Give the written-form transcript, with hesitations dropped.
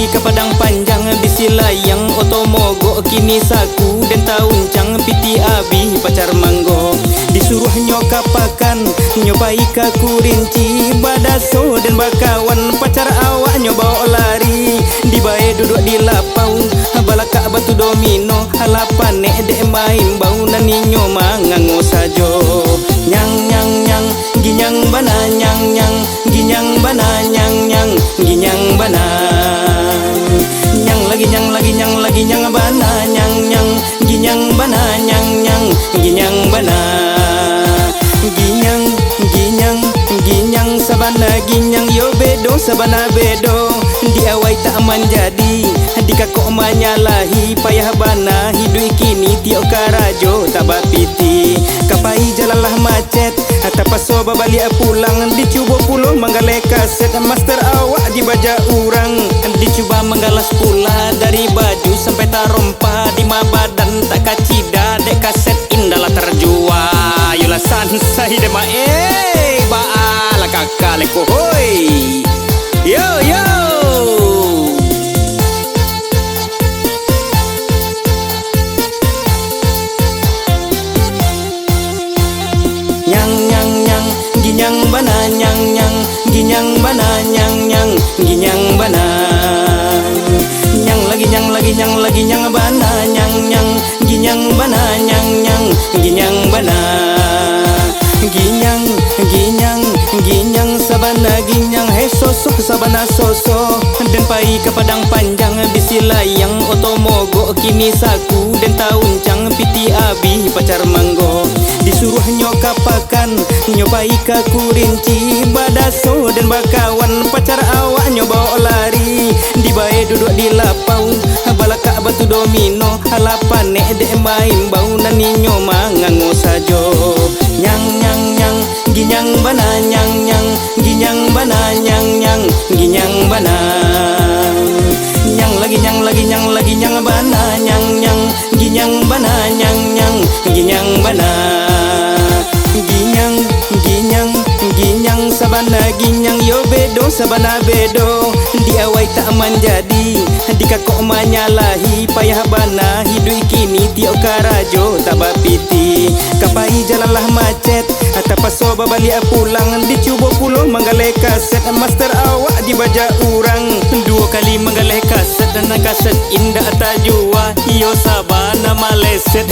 pai ke padang panjang bisi layang oto mogok kini saku dan tauncang piti abi pacar manggo disuruh nyokapakan nyobai ka kurinci badaso dan bakawan pacar awak nyoba lari di bae duduk di lapau balaka batu domino halapan dek main bau naninyo mangango sajo nyang nyang nyang ginyang bana nyang nyang ginyang bana nyang nyang ginyang bana nyang lagi nyang lagi nyang lagi nyang bana nyang nyang ginyang bana nyang nyang ginyang bana ginyang ginyang ginyang sabana ginyang yo bedo sabana bedo diawai tak menjadi dikakok manyalahi payah bana hidui kini tiok karajo tabak piti kapai jalalah macet tapaso babalik pulang dicuba pulau menggale kaset master awak dibaja urang dicuba menggalas pula dari baju sampai tarompa di badan tak kacida dek kaset indalah terjua yola sansai dema baala kakak leko hoi yo yo ginyang bana nyang nyang ginyang bana nyang nyang ginyang bana nyang lagi nyang lagi nyang lagi nyang bana nyang nyang ginyang bana nyang nyang ginyang bana ginyang ginyang ginyang sabana ginyang he sosok sabana soso dan pai ke padang panjang bisi layang oto mogok kini saku dan tauncang piti abi pacar manggo disuruh nyokapakan nyobai ka kurinci badaso dan bakawan pacar awak nyoba lari di bae duduk di lapau balaka batu domino halapan dek main bau naninyo mangango sajo nyang nyang nyang ginyang bana nyang nyang ginyang bana nyang nyang ginyang bana nyang lagi nyang lagi nyang lagi nyang bana nyang nyang ginyang bana nyang nyang ginyang bana ginyang ginyang ginyang sabana ginyang yo bedo sabana bedo diawai tak menjadi dikakok manyalahi payah bana hidui kini tiok karajo tabak piti kapai jalalah macet tapaso babalik pulang dicuba pulau menggale kaset master awak dibaja urang dua kali menggale kaset dan kaset indah tajua yo sabana maleset